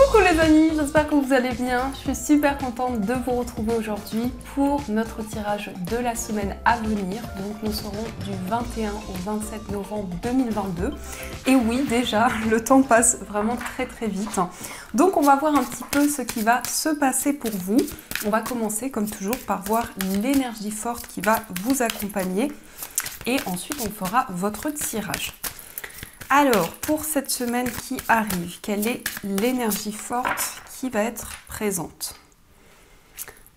Coucou les amis, j'espère que vous allez bien. Je suis super contente de vous retrouver aujourd'hui pour notre tirage de la semaine à venir. Donc nous serons du 21 au 27 novembre 2022. Et oui, déjà, le temps passe vraiment très vite. Donc on va voir un petit peu ce qui va se passer pour vous. On va commencer comme toujours par voir l'énergie forte qui va vous accompagner. Et ensuite on fera votre tirage. Alors, pour cette semaine qui arrive, quelle est l'énergie forte qui va être présente?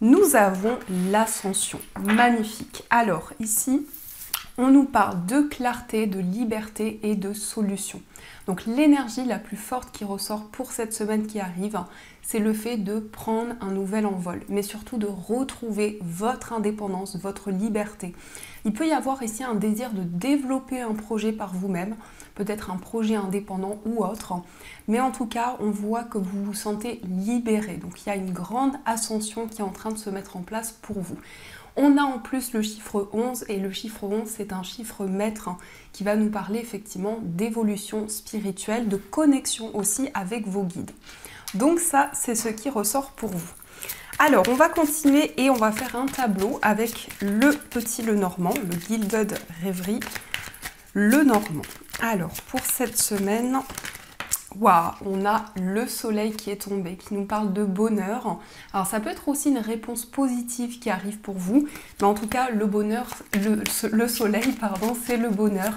Nous avons l'ascension, magnifique. Alors, ici, on nous parle de clarté, de liberté et de solution. Donc, l'énergie la plus forte qui ressort pour cette semaine qui arrive, c'est le fait de prendre un nouvel envol, mais surtout de retrouver votre indépendance, votre liberté. Il peut y avoir ici un désir de développer un projet par vous-même, peut-être un projet indépendant ou autre, mais en tout cas, on voit que vous vous sentez libéré. Donc, il y a une grande ascension qui est en train de se mettre en place pour vous. On a en plus le chiffre 11, et le chiffre 11, c'est un chiffre maître qui va nous parler effectivement d'évolution spirituelle, de connexion aussi avec vos guides. Donc ça, c'est ce qui ressort pour vous. Alors, on va continuer et on va faire un tableau avec le petit Lenormand, le Gilded Rêverie, Lenormand. Alors, pour cette semaine, waouh, on a le soleil qui est tombé, qui nous parle de bonheur. Alors, ça peut être aussi une réponse positive qui arrive pour vous, mais en tout cas, le bonheur, le soleil, pardon, c'est le bonheur,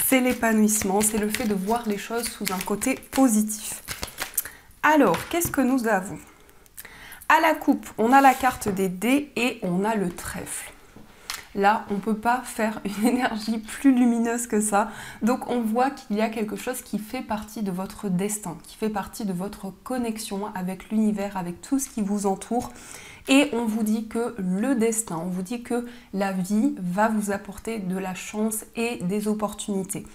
c'est l'épanouissement, c'est le fait de voir les choses sous un côté positif. Alors, qu'est-ce que nous avons? À la coupe, on a la carte des dés et on a le trèfle. Là, on ne peut pas faire une énergie plus lumineuse que ça. Donc, on voit qu'il y a quelque chose qui fait partie de votre destin, qui fait partie de votre connexion avec l'univers, avec tout ce qui vous entoure. Et on vous dit que le destin, on vous dit que la vie va vous apporter de la chance et des opportunités.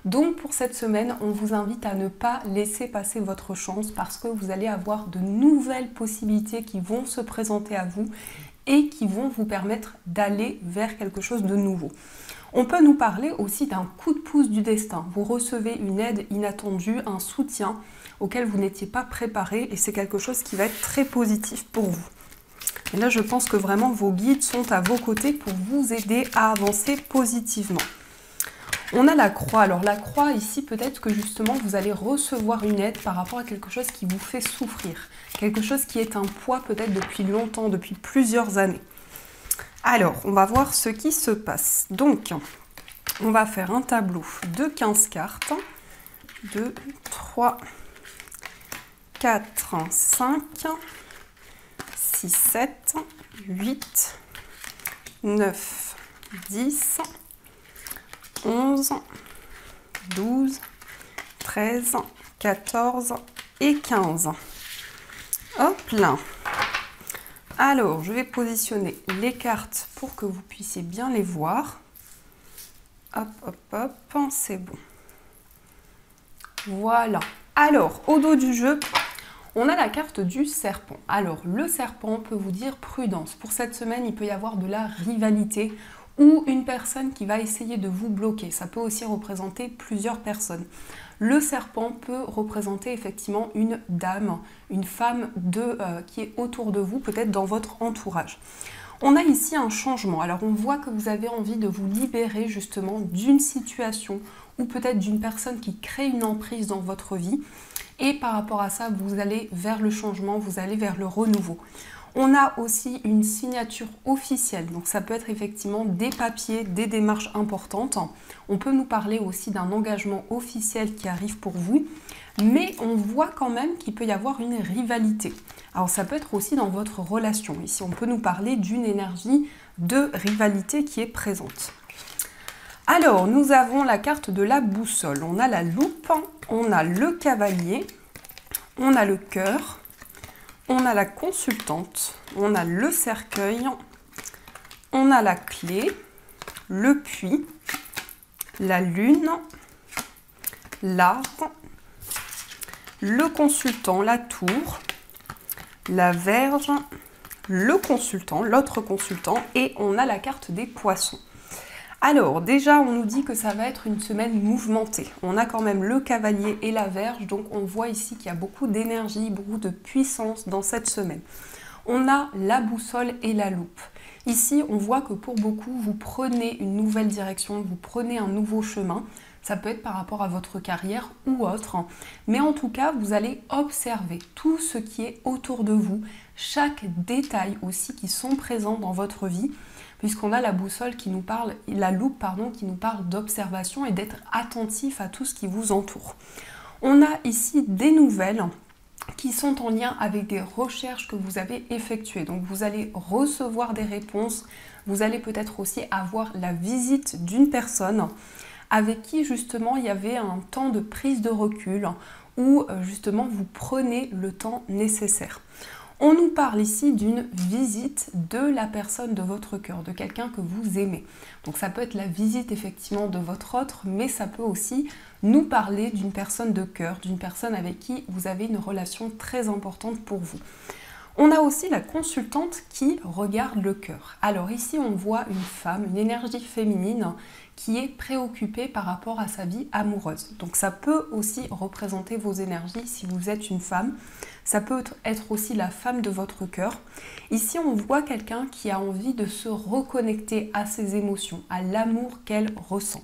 Donc pour cette semaine, on vous invite à ne pas laisser passer votre chance parce que vous allez avoir de nouvelles possibilités qui vont se présenter à vous et qui vont vous permettre d'aller vers quelque chose de nouveau. On peut nous parler aussi d'un coup de pouce du destin. Vous recevez une aide inattendue, un soutien auquel vous n'étiez pas préparé et c'est quelque chose qui va être très positif pour vous. Et là, je pense que vraiment vos guides sont à vos côtés pour vous aider à avancer positivement. On a la croix. Alors la croix, ici, peut-être que justement, vous allez recevoir une aide par rapport à quelque chose qui vous fait souffrir. Quelque chose qui est un poids peut-être depuis longtemps, depuis plusieurs années. Alors, on va voir ce qui se passe. Donc, on va faire un tableau de 15 cartes. 2, 3, 4, 5, 6, 7, 8, 9, 10, 11, 12, 13, 14 et 15. Hop là. Alors, je vais positionner les cartes pour que vous puissiez bien les voir. Hop, hop, hop, c'est bon. Voilà. Alors, au dos du jeu, on a la carte du serpent. Alors, le serpent peut vous dire prudence. Pour cette semaine, il peut y avoir de la rivalité ou une personne qui va essayer de vous bloquer. Ça peut aussi représenter plusieurs personnes. Le serpent peut représenter effectivement une dame, une femme qui est autour de vous, peut-être dans votre entourage. On a ici un changement. Alors, on voit que vous avez envie de vous libérer justement d'une situation ou peut-être d'une personne qui crée une emprise dans votre vie. Et par rapport à ça, vous allez vers le changement, vous allez vers le renouveau. On a aussi une signature officielle, donc ça peut être effectivement des papiers, des démarches importantes. On peut nous parler aussi d'un engagement officiel qui arrive pour vous, mais on voit quand même qu'il peut y avoir une rivalité. Alors ça peut être aussi dans votre relation. Ici, on peut nous parler d'une énergie de rivalité qui est présente. Alors, nous avons la carte de la boussole. On a la loupe, on a le cavalier, on a le cœur, on a la consultante, on a le cercueil, on a la clé, le puits, la lune, l'arbre, le consultant, la tour, la verge, le consultant, l'autre consultant, et on a la carte des poissons. Alors déjà, on nous dit que ça va être une semaine mouvementée. On a quand même le cavalier et la Vierge, donc on voit ici qu'il y a beaucoup d'énergie, beaucoup de puissance dans cette semaine. On a la boussole et la loupe. Ici, on voit que pour beaucoup, vous prenez une nouvelle direction, vous prenez un nouveau chemin. Ça peut être par rapport à votre carrière ou autre. Mais en tout cas, vous allez observer tout ce qui est autour de vous, chaque détail aussi qui sont présents dans votre vie, puisqu'on a la boussole qui nous parle, la loupe pardon, qui nous parle d'observation et d'être attentif à tout ce qui vous entoure. On a ici des nouvelles qui sont en lien avec des recherches que vous avez effectuées. Donc vous allez recevoir des réponses, vous allez peut-être aussi avoir la visite d'une personne avec qui justement il y avait un temps de prise de recul où justement vous prenez le temps nécessaire. On nous parle ici d'une visite de la personne de votre cœur, de quelqu'un que vous aimez. Donc ça peut être la visite effectivement de votre autre, mais ça peut aussi nous parler d'une personne de cœur, d'une personne avec qui vous avez une relation très importante pour vous. On a aussi la consultante qui regarde le cœur. Alors ici, on voit une femme, une énergie féminine qui est préoccupée par rapport à sa vie amoureuse. Donc ça peut aussi représenter vos énergies si vous êtes une femme. Ça peut être aussi la femme de votre cœur. Ici, on voit quelqu'un qui a envie de se reconnecter à ses émotions, à l'amour qu'elle ressent.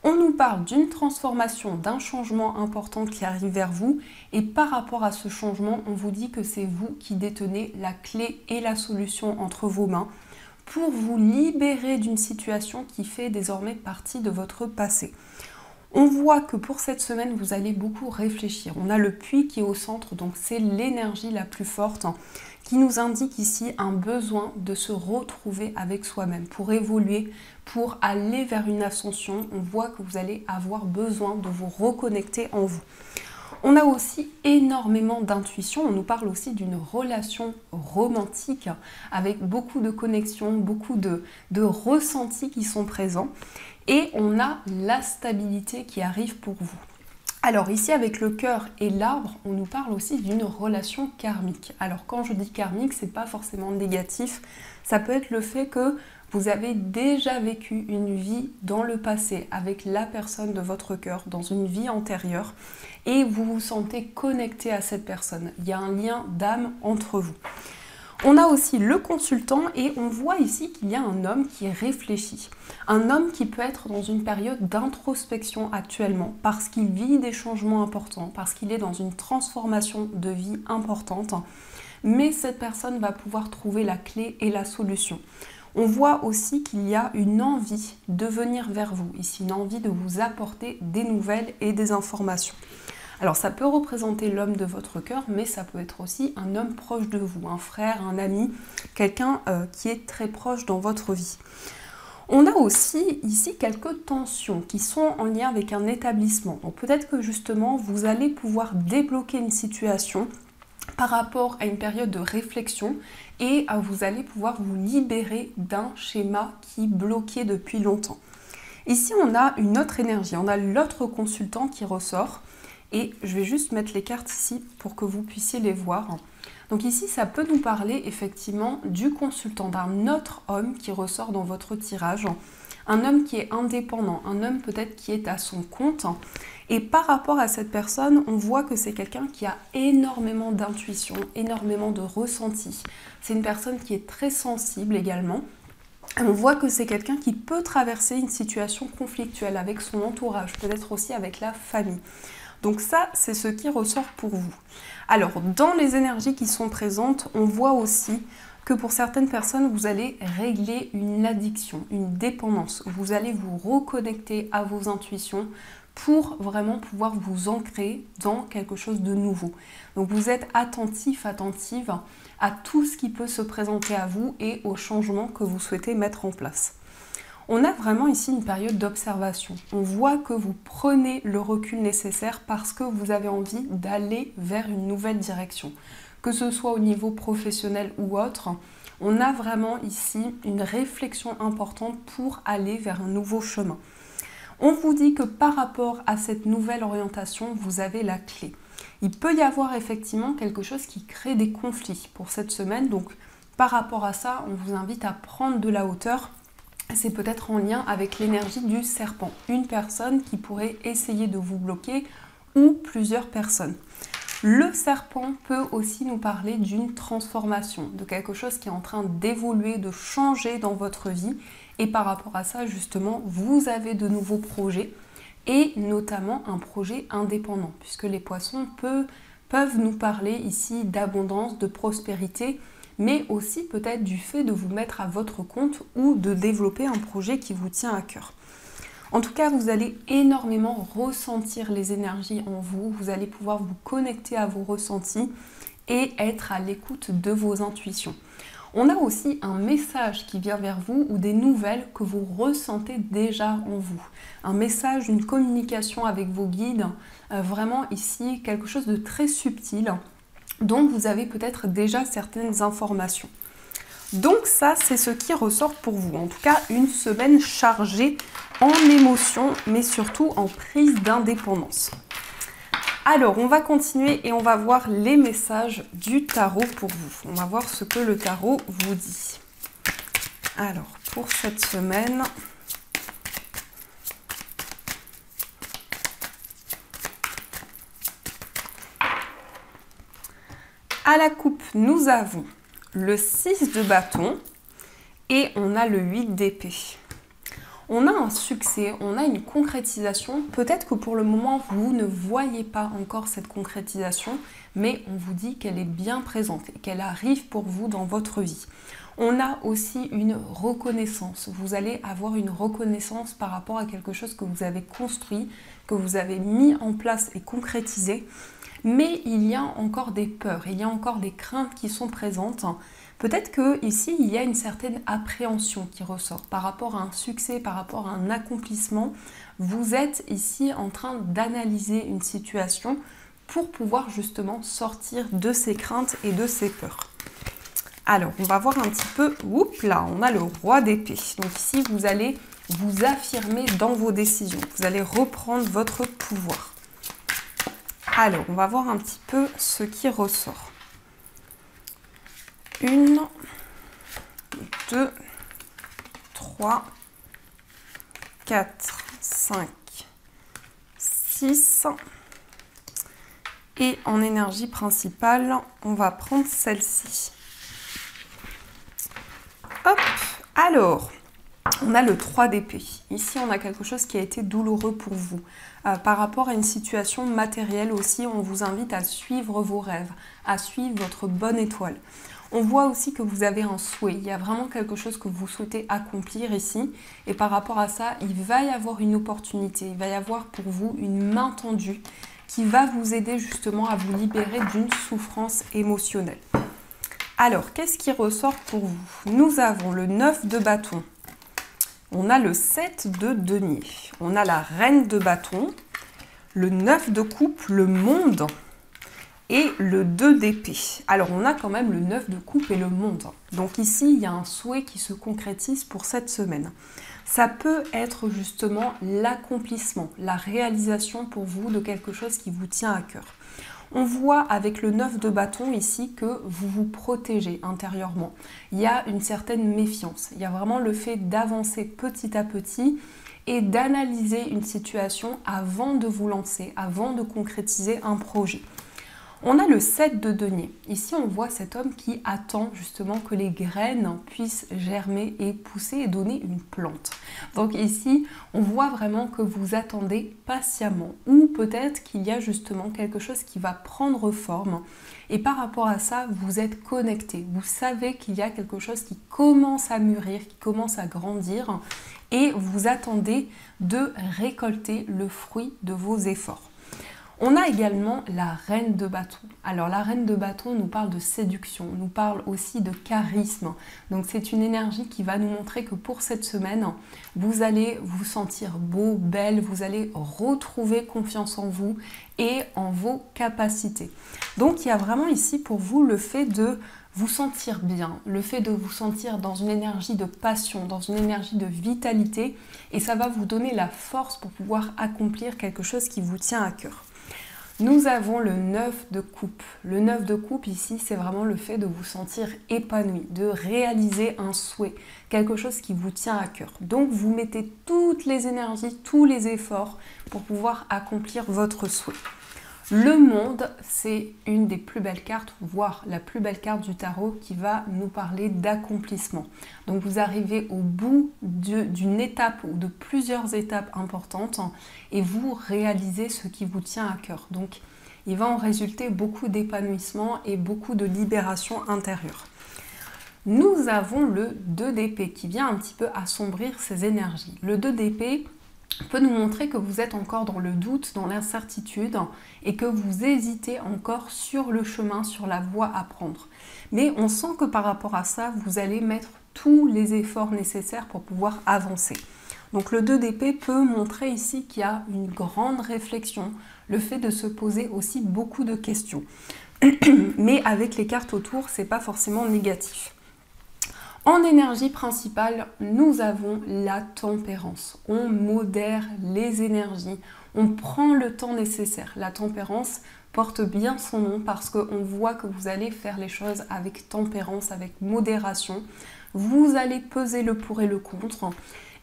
On nous parle d'une transformation, d'un changement important qui arrive vers vous et par rapport à ce changement, on vous dit que c'est vous qui détenez la clé et la solution entre vos mains pour vous libérer d'une situation qui fait désormais partie de votre passé. On voit que pour cette semaine, vous allez beaucoup réfléchir. On a le puits qui est au centre, donc c'est l'énergie la plus forte qui nous indique ici un besoin de se retrouver avec soi-même pour évoluer, pour aller vers une ascension. On voit que vous allez avoir besoin de vous reconnecter en vous. On a aussi énormément d'intuition, on nous parle aussi d'une relation romantique avec beaucoup de connexions, beaucoup de ressentis qui sont présents et on a la stabilité qui arrive pour vous. Alors ici avec le cœur et l'arbre, on nous parle aussi d'une relation karmique. Alors quand je dis karmique, c'est pas forcément négatif, ça peut être le fait que vous avez déjà vécu une vie dans le passé avec la personne de votre cœur, dans une vie antérieure, et vous vous sentez connecté à cette personne. Il y a un lien d'âme entre vous. On a aussi le consultant et on voit ici qu'il y a un homme qui réfléchit. Un homme qui peut être dans une période d'introspection actuellement parce qu'il vit des changements importants, parce qu'il est dans une transformation de vie importante. Mais cette personne va pouvoir trouver la clé et la solution. On voit aussi qu'il y a une envie de venir vers vous, ici une envie de vous apporter des nouvelles et des informations. Alors ça peut représenter l'homme de votre cœur, mais ça peut être aussi un homme proche de vous, un frère, un ami, quelqu'un qui est très proche dans votre vie. On a aussi ici quelques tensions qui sont en lien avec un établissement. Donc peut-être que justement vous allez pouvoir débloquer une situation par rapport à une période de réflexion et vous allez pouvoir vous libérer d'un schéma qui bloquait depuis longtemps. Ici, on a une autre énergie, on a l'autre consultant qui ressort et je vais juste mettre les cartes ici pour que vous puissiez les voir. Donc ici, ça peut nous parler effectivement du consultant, d'un autre homme qui ressort dans votre tirage. Un homme qui est indépendant, un homme peut-être qui est à son compte. Et par rapport à cette personne, on voit que c'est quelqu'un qui a énormément d'intuition, énormément de ressenti. C'est une personne qui est très sensible également. On voit que c'est quelqu'un qui peut traverser une situation conflictuelle avec son entourage, peut-être aussi avec la famille. Donc ça, c'est ce qui ressort pour vous. Alors, dans les énergies qui sont présentes, on voit aussi que pour certaines personnes, vous allez régler une addiction, une dépendance. Vous allez vous reconnecter à vos intuitions pour vraiment pouvoir vous ancrer dans quelque chose de nouveau. Donc vous êtes attentif, attentive à tout ce qui peut se présenter à vous et aux changements que vous souhaitez mettre en place. On a vraiment ici une période d'observation. On voit que vous prenez le recul nécessaire parce que vous avez envie d'aller vers une nouvelle direction. Que ce soit au niveau professionnel ou autre, on a vraiment ici une réflexion importante pour aller vers un nouveau chemin. On vous dit que par rapport à cette nouvelle orientation, vous avez la clé. Il peut y avoir effectivement quelque chose qui crée des conflits pour cette semaine. Donc par rapport à ça, on vous invite à prendre de la hauteur. c'est peut-être en lien avec l'énergie du serpent. Une personne qui pourrait essayer de vous bloquer ou plusieurs personnes. Le serpent peut aussi nous parler d'une transformation, de quelque chose qui est en train d'évoluer, de changer dans votre vie. Et par rapport à ça, justement, vous avez de nouveaux projets et notamment un projet indépendant, puisque les poissons peuvent nous parler ici d'abondance, de prospérité, mais aussi peut-être du fait de vous mettre à votre compte ou de développer un projet qui vous tient à cœur. En tout cas, vous allez énormément ressentir les énergies en vous, vous allez pouvoir vous connecter à vos ressentis et être à l'écoute de vos intuitions. On a aussi un message qui vient vers vous ou des nouvelles que vous ressentez déjà en vous. Un message, une communication avec vos guides, vraiment ici quelque chose de très subtil dont vous avez peut-être déjà certaines informations. Donc ça, c'est ce qui ressort pour vous. En tout cas, une semaine chargée en émotions, mais surtout en prise d'indépendance. Alors, on va continuer et on va voir les messages du tarot pour vous. On va voir ce que le tarot vous dit. Alors, pour cette semaine... À la coupe, nous avons le 6 de bâton et on a le 8 d'épée. On a un succès, on a une concrétisation. Peut-être que pour le moment, vous ne voyez pas encore cette concrétisation, mais on vous dit qu'elle est bien présente et qu'elle arrive pour vous dans votre vie. On a aussi une reconnaissance. Vous allez avoir une reconnaissance par rapport à quelque chose que vous avez construit, que vous avez mis en place et concrétisé. Mais il y a encore des peurs, il y a encore des craintes qui sont présentes. Peut-être qu'ici, il y a une certaine appréhension qui ressort par rapport à un succès, par rapport à un accomplissement. Vous êtes ici en train d'analyser une situation pour pouvoir justement sortir de ces craintes et de ces peurs. Alors, on va voir un petit peu... Oups là, on a le roi d'épée. Donc ici, vous allez vous affirmer dans vos décisions. Vous allez reprendre votre pouvoir. Alors, on va voir un petit peu ce qui ressort. 1, 2, 3, 4, 5, 6. Et en énergie principale, on va prendre celle-ci. Hop, alors... On a le 3 d'épée. Ici, on a quelque chose qui a été douloureux pour vous. Par rapport à une situation matérielle aussi, on vous invite à suivre vos rêves, à suivre votre bonne étoile. On voit aussi que vous avez un souhait. Il y a vraiment quelque chose que vous souhaitez accomplir ici. Et par rapport à ça, il va y avoir une opportunité. Il va y avoir pour vous une main tendue qui va vous aider justement à vous libérer d'une souffrance émotionnelle. Alors, qu'est-ce qui ressort pour vous? Nous avons le 9 de bâton. On a le 7 de denier, on a la reine de bâton, le 9 de coupe, le monde et le 2 d'épée. Alors on a quand même le 9 de coupe et le monde. Donc ici, il y a un souhait qui se concrétise pour cette semaine. Ça peut être justement l'accomplissement, la réalisation pour vous de quelque chose qui vous tient à cœur. On voit avec le 9 de bâton ici que vous vous protégez intérieurement. Il y a une certaine méfiance. Il y a vraiment le fait d'avancer petit à petit et d'analyser une situation avant de vous lancer, avant de concrétiser un projet. On a le 7 de denier. Ici, on voit cet homme qui attend justement que les graines puissent germer et pousser et donner une plante. Donc ici, on voit vraiment que vous attendez patiemment ou peut-être qu'il y a justement quelque chose qui va prendre forme. Et par rapport à ça, vous êtes connecté. Vous savez qu'il y a quelque chose qui commence à mûrir, qui commence à grandir et vous attendez de récolter le fruit de vos efforts. On a également la reine de bâton. Alors la reine de bâton nous parle de séduction, nous parle aussi de charisme. Donc c'est une énergie qui va nous montrer que pour cette semaine, vous allez vous sentir beau, belle, vous allez retrouver confiance en vous et en vos capacités. Donc il y a vraiment ici pour vous le fait de vous sentir bien, le fait de vous sentir dans une énergie de passion, dans une énergie de vitalité et ça va vous donner la force pour pouvoir accomplir quelque chose qui vous tient à cœur. Nous avons le 9 de coupe. Le 9 de coupe ici, c'est vraiment le fait de vous sentir épanoui, de réaliser un souhait, quelque chose qui vous tient à cœur. Donc vous mettez toutes les énergies, tous les efforts pour pouvoir accomplir votre souhait. Le monde, c'est une des plus belles cartes, voire la plus belle carte du tarot qui va nous parler d'accomplissement. Donc vous arrivez au bout d'une étape ou de plusieurs étapes importantes et vous réalisez ce qui vous tient à cœur. Donc il va en résulter beaucoup d'épanouissement et beaucoup de libération intérieure. Nous avons le 2 d'épée qui vient un petit peu assombrir ces énergies. Le 2 d'épée peut nous montrer que vous êtes encore dans le doute, dans l'incertitude et que vous hésitez encore sur le chemin, sur la voie à prendre. Mais on sent que par rapport à ça, vous allez mettre tous les efforts nécessaires pour pouvoir avancer. Donc le 2 d'épée peut montrer ici qu'il y a une grande réflexion, le fait de se poser aussi beaucoup de questions. Mais avec les cartes autour, c'est pas forcément négatif. En énergie principale, nous avons la tempérance. On modère les énergies, on prend le temps nécessaire. La tempérance porte bien son nom parce qu'on voit que vous allez faire les choses avec tempérance, avec modération. Vous allez peser le pour et le contre.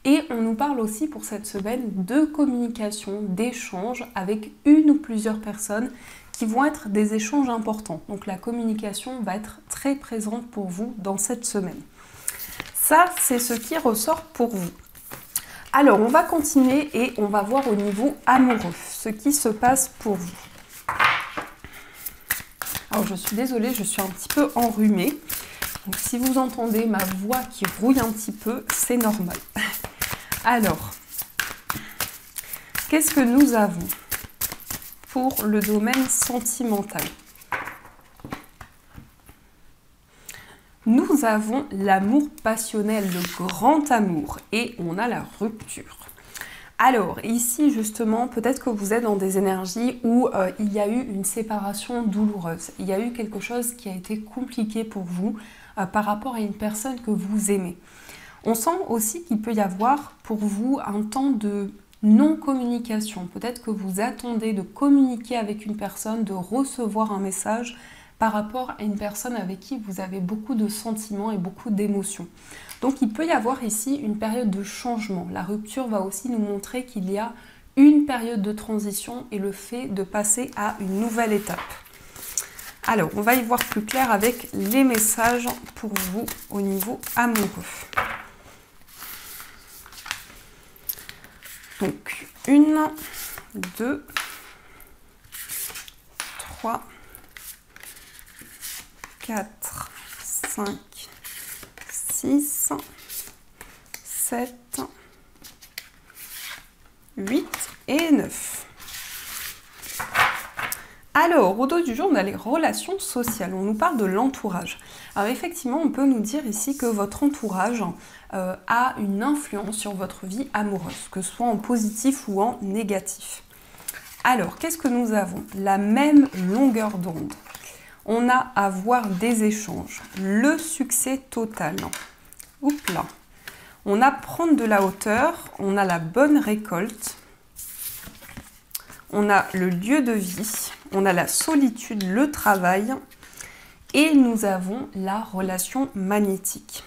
Et on nous parle aussi pour cette semaine de communication, d'échanges avec une ou plusieurs personnes qui vont être des échanges importants. Donc la communication va être très présente pour vous dans cette semaine. Ça, c'est ce qui ressort pour vous. Alors, on va continuer et on va voir au niveau amoureux ce qui se passe pour vous. Alors, je suis désolée, je suis un petit peu enrhumée. Donc, si vous entendez ma voix qui rouille un petit peu, c'est normal. Alors, qu'est-ce que nous avons pour le domaine sentimental ? Nous avons l'amour passionnel, le grand amour, et on a la rupture. Alors ici justement, peut-être que vous êtes dans des énergies où il y a eu une séparation douloureuse. Il y a eu quelque chose qui a été compliqué pour vous par rapport à une personne que vous aimez. On sent aussi qu'il peut y avoir pour vous un temps de non-communication. Peut-être que vous attendez de communiquer avec une personne, de recevoir un message par rapport à une personne avec qui vous avez beaucoup de sentiments et beaucoup d'émotions. Donc il peut y avoir ici une période de changement. La rupture va aussi nous montrer qu'il y a une période de transition et le fait de passer à une nouvelle étape. Alors, on va y voir plus clair avec les messages pour vous au niveau amoureux. Donc, 1, 2, 3, 4, 5, 6, 7, 8 et 9. Alors, au dos du jour, on a les relations sociales. On nous parle de l'entourage. Alors effectivement, on peut nous dire ici que votre entourage a une influence sur votre vie amoureuse, que ce soit en positif ou en négatif. Alors, qu'est-ce que nous avons? La même longueur d'onde. On a à voir des échanges, le succès total. Oups là. On a prendre de la hauteur, on a la bonne récolte, on a le lieu de vie, on a la solitude, le travail et nous avons la relation magnétique.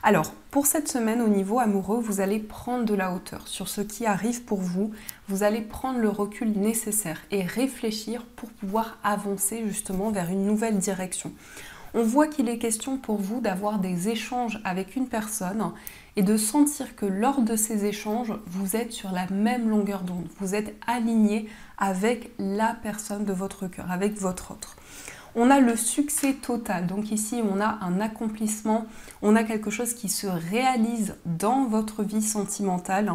Alors, pour cette semaine, au niveau amoureux, vous allez prendre de la hauteur sur ce qui arrive pour vous. Vous allez prendre le recul nécessaire et réfléchir pour pouvoir avancer justement vers une nouvelle direction. On voit qu'il est question pour vous d'avoir des échanges avec une personne et de sentir que lors de ces échanges, vous êtes sur la même longueur d'onde. Vous êtes aligné avec la personne de votre cœur, avec votre autre. On a le succès total, donc ici on a un accomplissement, on a quelque chose qui se réalise dans votre vie sentimentale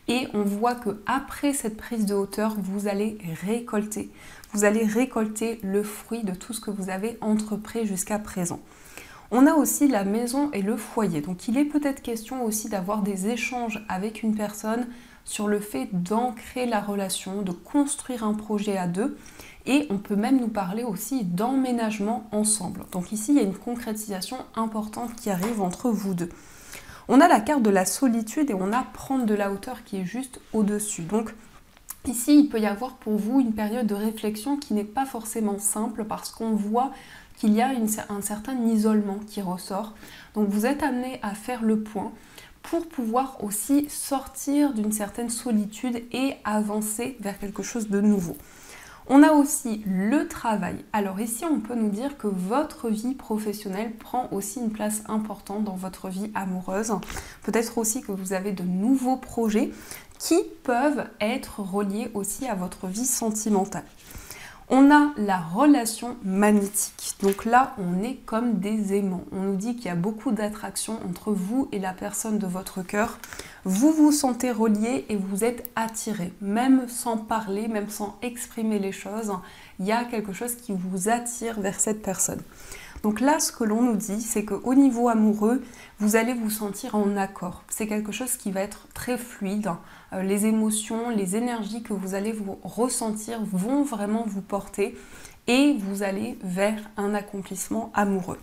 et on voit que après cette prise de hauteur, vous allez récolter. Vous allez récolter le fruit de tout ce que vous avez entrepris jusqu'à présent. On a aussi la maison et le foyer, donc il est peut-être question aussi d'avoir des échanges avec une personne sur le fait d'ancrer la relation, de construire un projet à deux. Et on peut même nous parler aussi d'emménagement ensemble. Donc ici, il y a une concrétisation importante qui arrive entre vous deux. On a la carte de la solitude et on a prendre de la hauteur qui est juste au-dessus. Donc Ici, il peut y avoir pour vous une période de réflexion qui n'est pas forcément simple parce qu'on voit qu'il y a un certain isolement qui ressort. Donc vous êtes amené à faire le point pour pouvoir aussi sortir d'une certaine solitude et avancer vers quelque chose de nouveau. On a aussi le travail. Alors ici, on peut nous dire que votre vie professionnelle prend aussi une place importante dans votre vie amoureuse. Peut-être aussi que vous avez de nouveaux projets qui peuvent être reliés aussi à votre vie sentimentale. On a la relation magnétique. Donc là, on est comme des aimants. On nous dit qu'il y a beaucoup d'attraction entre vous et la personne de votre cœur. Vous vous sentez relié et vous êtes attiré. Même sans parler, même sans exprimer les choses, il y a quelque chose qui vous attire vers cette personne. Donc là, ce que l'on nous dit, c'est qu'au niveau amoureux, vous allez vous sentir en accord. C'est quelque chose qui va être très fluide. Les émotions, les énergies que vous allez vous ressentir vont vraiment vous porter et vous allez vers un accomplissement amoureux.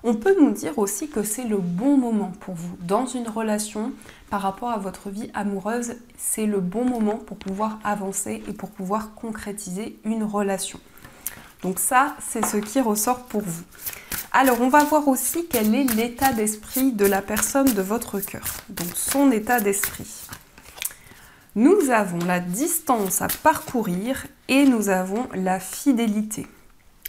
On peut nous dire aussi que c'est le bon moment pour vous. Dans une relation, par rapport à votre vie amoureuse, c'est le bon moment pour pouvoir avancer et pour pouvoir concrétiser une relation. Donc ça, c'est ce qui ressort pour vous. Alors, on va voir aussi quel est l'état d'esprit de la personne de votre cœur. Donc, son état d'esprit. Nous avons la distance à parcourir et nous avons la fidélité.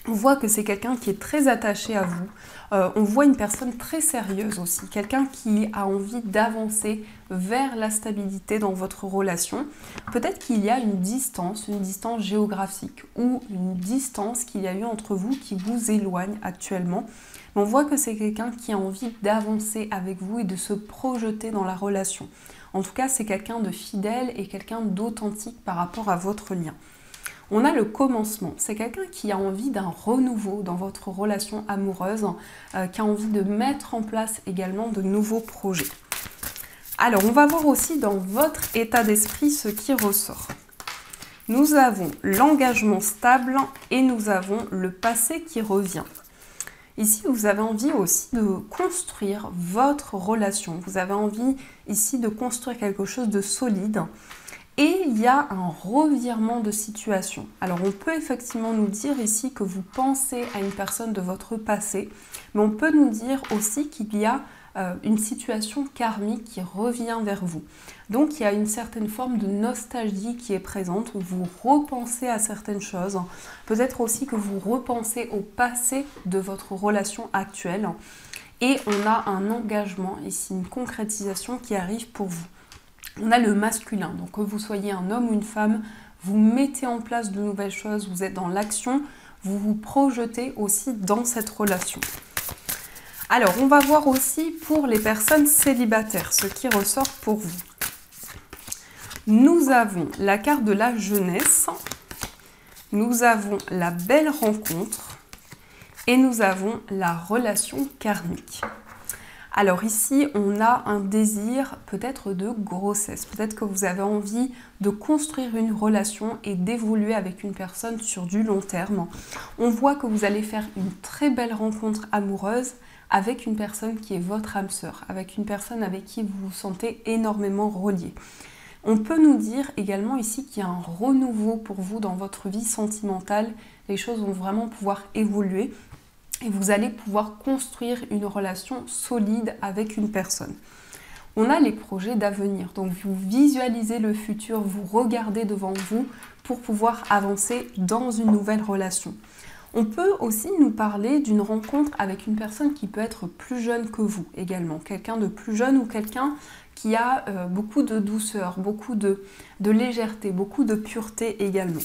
On voit que c'est quelqu'un qui est très attaché à vous. On voit une personne très sérieuse aussi, quelqu'un qui a envie d'avancer vers la stabilité dans votre relation. Peut-être qu'il y a une distance géographique ou une distance qu'il y a eu entre vous qui vous éloigne actuellement. Mais on voit que c'est quelqu'un qui a envie d'avancer avec vous et de se projeter dans la relation. En tout cas, c'est quelqu'un de fidèle et quelqu'un d'authentique par rapport à votre lien. On a le commencement, c'est quelqu'un qui a envie d'un renouveau dans votre relation amoureuse, qui a envie de mettre en place également de nouveaux projets. Alors, on va voir aussi dans votre état d'esprit ce qui ressort. Nous avons l'engagement stable et nous avons le passé qui revient. Ici, vous avez envie aussi de construire votre relation. Vous avez envie ici de construire quelque chose de solide. Et il y a un revirement de situation. Alors on peut effectivement nous dire ici que vous pensez à une personne de votre passé, mais on peut nous dire aussi qu'il y a une situation karmique qui revient vers vous. Donc il y a une certaine forme de nostalgie qui est présente, vous repensez à certaines choses, peut-être aussi que vous repensez au passé de votre relation actuelle. Et on a un engagement ici, une concrétisation qui arrive pour vous. On a le masculin, donc que vous soyez un homme ou une femme, vous mettez en place de nouvelles choses, vous êtes dans l'action, vous vous projetez aussi dans cette relation. Alors, on va voir aussi pour les personnes célibataires, ce qui ressort pour vous. Nous avons la carte de la jeunesse, nous avons la belle rencontre et nous avons la relation karmique. Alors ici, on a un désir peut-être de grossesse. Peut-être que vous avez envie de construire une relation et d'évoluer avec une personne sur du long terme. On voit que vous allez faire une très belle rencontre amoureuse avec une personne qui est votre âme sœur, avec une personne avec qui vous vous sentez énormément relié. On peut nous dire également ici qu'il y a un renouveau pour vous dans votre vie sentimentale. Les choses vont vraiment pouvoir évoluer. Et vous allez pouvoir construire une relation solide avec une personne. On a les projets d'avenir, donc vous visualisez le futur, vous regardez devant vous pour pouvoir avancer dans une nouvelle relation. On peut aussi nous parler d'une rencontre avec une personne qui peut être plus jeune que vous également, quelqu'un de plus jeune ou quelqu'un qui a beaucoup de douceur, beaucoup de légèreté, beaucoup de pureté également.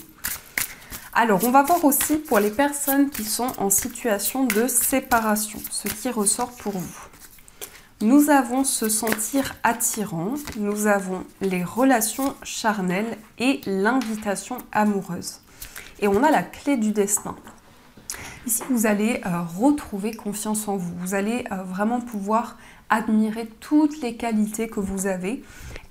Alors, on va voir aussi pour les personnes qui sont en situation de séparation, ce qui ressort pour vous. Nous avons se sentir attirant, nous avons les relations charnelles et l'invitation amoureuse. Et on a la clé du destin. Ici, vous allez retrouver confiance en vous. Vous allez vraiment pouvoir admirer toutes les qualités que vous avez.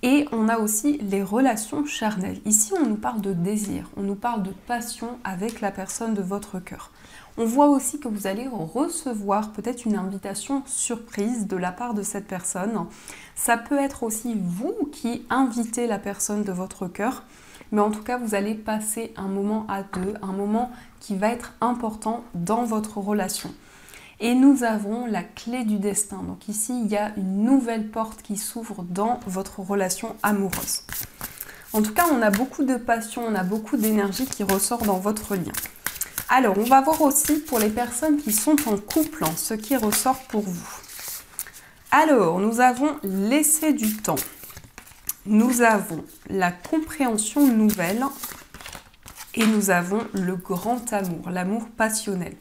Et on a aussi les relations charnelles. Ici, on nous parle de désir, on nous parle de passion avec la personne de votre cœur. On voit aussi que vous allez recevoir peut-être une invitation surprise de la part de cette personne. Ça peut être aussi vous qui invitez la personne de votre cœur, mais en tout cas, vous allez passer un moment à deux, un moment qui va être important dans votre relation. Et nous avons la clé du destin. Donc ici, il y a une nouvelle porte qui s'ouvre dans votre relation amoureuse. En tout cas, on a beaucoup de passion, on a beaucoup d'énergie qui ressort dans votre lien. Alors, on va voir aussi pour les personnes qui sont en couple, ce qui ressort pour vous. Alors, nous avons laissé du temps. Nous avons la compréhension nouvelle et nous avons le grand amour, l'amour passionnel.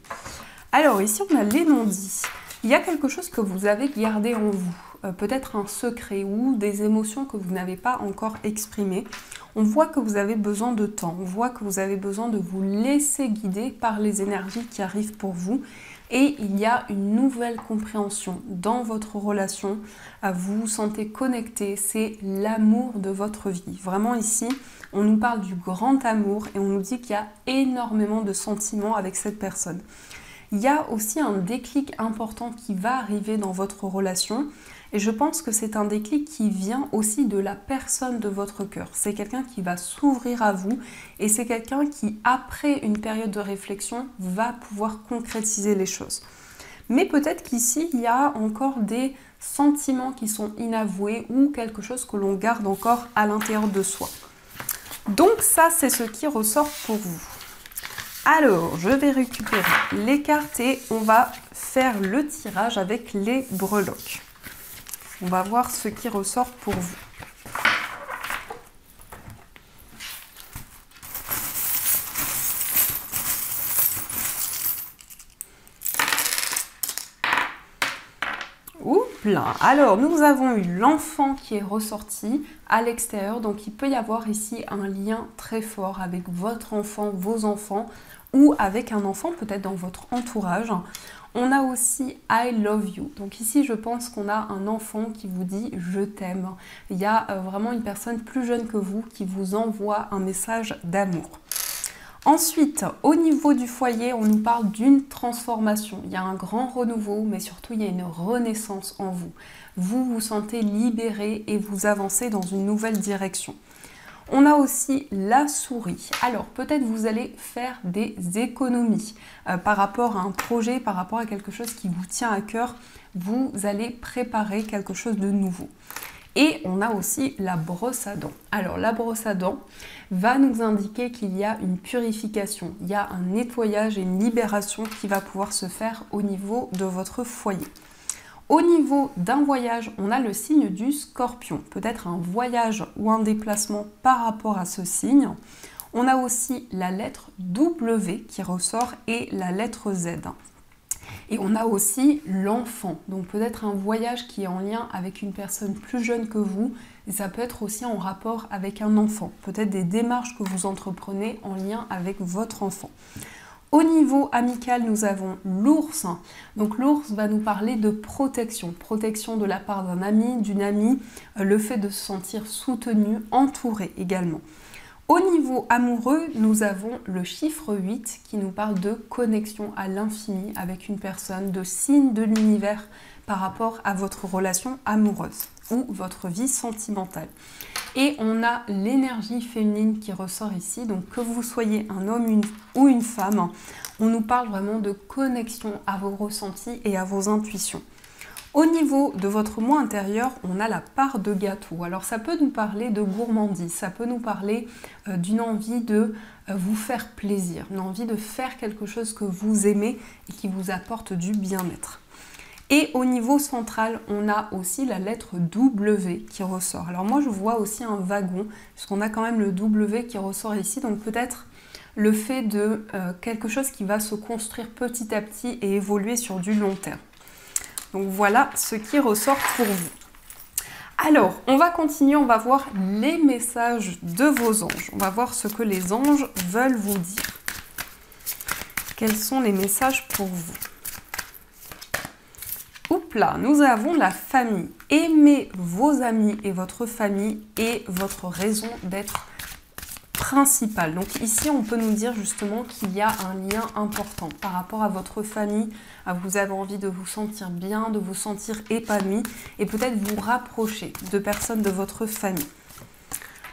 Alors ici, on a les non-dits. Il y a quelque chose que vous avez gardé en vous, peut-être un secret ou des émotions que vous n'avez pas encore exprimées. On voit que vous avez besoin de temps, on voit que vous avez besoin de vous laisser guider par les énergies qui arrivent pour vous. Et il y a une nouvelle compréhension dans votre relation. Vous vous sentez connecté, c'est l'amour de votre vie. Vraiment ici, on nous parle du grand amour et on nous dit qu'il y a énormément de sentiments avec cette personne. Il y a aussi un déclic important qui va arriver dans votre relation et je pense que c'est un déclic qui vient aussi de la personne de votre cœur. C'est quelqu'un qui va s'ouvrir à vous et c'est quelqu'un qui, après une période de réflexion, va pouvoir concrétiser les choses. Mais peut-être qu'ici, il y a encore des sentiments qui sont inavoués ou quelque chose que l'on garde encore à l'intérieur de soi. Donc ça, c'est ce qui ressort pour vous. Alors, je vais récupérer les cartes et on va faire le tirage avec les breloques. On va voir ce qui ressort pour vous. Oupla! Alors, nous avons eu l'enfant qui est ressorti à l'extérieur. Donc, il peut y avoir ici un lien très fort avec votre enfant, vos enfants ou avec un enfant peut-être dans votre entourage. On a aussi I love you. Donc ici, je pense qu'on a un enfant qui vous dit je t'aime. Il y a vraiment une personne plus jeune que vous qui vous envoie un message d'amour. Ensuite, au niveau du foyer, on nous parle d'une transformation. Il y a un grand renouveau, mais surtout, il y a une renaissance en vous. Vous vous sentez libéré et vous avancez dans une nouvelle direction. On a aussi la souris. Alors, peut-être vous allez faire des économies par rapport à un projet, par rapport à quelque chose qui vous tient à cœur. Vous allez préparer quelque chose de nouveau. Et on a aussi la brosse à dents. Alors, la brosse à dents va nous indiquer qu'il y a une purification, il y a un nettoyage et une libération qui va pouvoir se faire au niveau de votre foyer. Au niveau d'un voyage, on a le signe du Scorpion, peut-être un voyage ou un déplacement par rapport à ce signe. On a aussi la lettre W qui ressort et la lettre Z. Et on a aussi l'enfant, donc peut-être un voyage qui est en lien avec une personne plus jeune que vous, et ça peut être aussi en rapport avec un enfant, peut-être des démarches que vous entreprenez en lien avec votre enfant. Au niveau amical, nous avons l'ours. Donc l'ours va nous parler de protection. Protection de la part d'un ami, d'une amie, le fait de se sentir soutenu, entouré également. Au niveau amoureux, nous avons le chiffre 8 qui nous parle de connexion à l'infini avec une personne, de signe de l'univers par rapport à votre relation amoureuse ou votre vie sentimentale. Et on a l'énergie féminine qui ressort ici, donc que vous soyez un homme ou une femme, on nous parle vraiment de connexion à vos ressentis et à vos intuitions. Au niveau de votre moi intérieur, on a la part de gâteau. Alors ça peut nous parler de gourmandise, ça peut nous parler d'une envie de vous faire plaisir, une envie de faire quelque chose que vous aimez et qui vous apporte du bien-être. Et au niveau central, on a aussi la lettre W qui ressort. Alors moi, je vois aussi un wagon, puisqu'on a quand même le W qui ressort ici. Donc peut-être le fait de quelque chose qui va se construire petit à petit et évoluer sur du long terme. Donc voilà ce qui ressort pour vous. Alors, on va continuer, on va voir les messages de vos anges. On va voir ce que les anges veulent vous dire. Quels sont les messages pour vous ? Oups là, nous avons la famille. Aimez vos amis et votre famille est votre raison d'être principale. Donc ici, on peut nous dire justement qu'il y a un lien important par rapport à votre famille. Vous avez envie de vous sentir bien, de vous sentir épanoui et peut-être vous rapprocher de personnes de votre famille.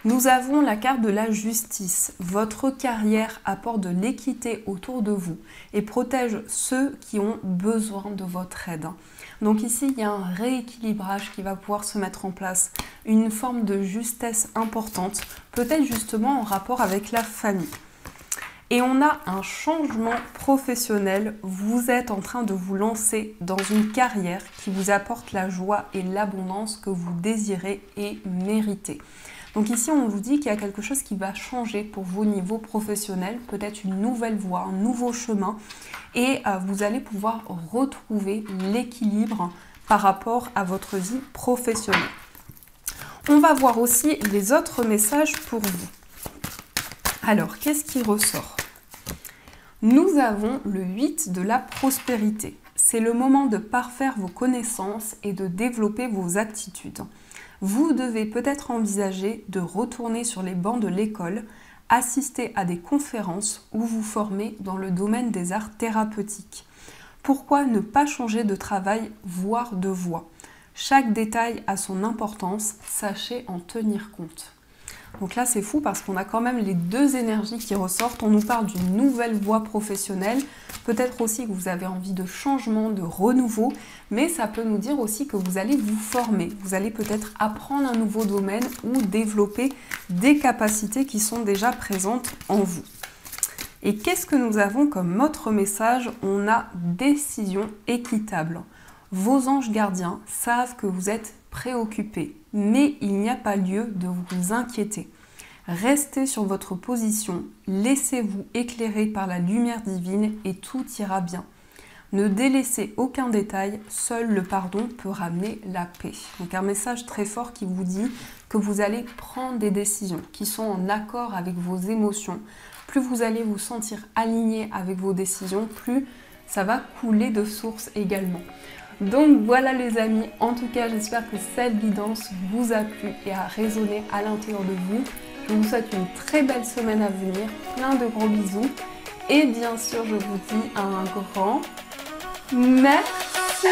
Nous avons la carte de la justice. Votre carrière apporte de l'équité autour de vous et protège ceux qui ont besoin de votre aide. Donc ici, il y a un rééquilibrage qui va pouvoir se mettre en place, une forme de justesse importante, peut-être justement en rapport avec la famille. Et on a un changement professionnel. Vous êtes en train de vous lancer dans une carrière qui vous apporte la joie et l'abondance que vous désirez et méritez. Donc ici, on vous dit qu'il y a quelque chose qui va changer pour vous au niveau professionnel, peut-être une nouvelle voie, un nouveau chemin, et vous allez pouvoir retrouver l'équilibre par rapport à votre vie professionnelle. On va voir aussi les autres messages pour vous. Alors, qu'est-ce qui ressort? Nous avons le 8 de la prospérité. C'est le moment de parfaire vos connaissances et de développer vos aptitudes. Vous devez peut-être envisager de retourner sur les bancs de l'école, assister à des conférences ou vous former dans le domaine des arts thérapeutiques. Pourquoi ne pas changer de travail, voire de voie? Chaque détail a son importance, sachez en tenir compte. Donc là, c'est fou parce qu'on a quand même les deux énergies qui ressortent. On nous parle d'une nouvelle voie professionnelle. Peut-être aussi que vous avez envie de changement, de renouveau. Mais ça peut nous dire aussi que vous allez vous former. Vous allez peut-être apprendre un nouveau domaine ou développer des capacités qui sont déjà présentes en vous. Et qu'est-ce que nous avons comme autre message? On a décision équitable. Vos anges gardiens savent que vous êtes préoccupés, mais il n'y a pas lieu de vous inquiéter. Restez sur votre position, laissez-vous éclairer par la lumière divine et tout ira bien. Ne délaissez aucun détail, seul le pardon peut ramener la paix. Donc un message très fort qui vous dit que vous allez prendre des décisions qui sont en accord avec vos émotions. Plus vous allez vous sentir aligné avec vos décisions, plus ça va couler de source également. Donc voilà les amis, en tout cas j'espère que cette guidance vous a plu et a résonné à l'intérieur de vous. Je vous souhaite une très belle semaine à venir, plein de gros bisous et bien sûr je vous dis un grand merci.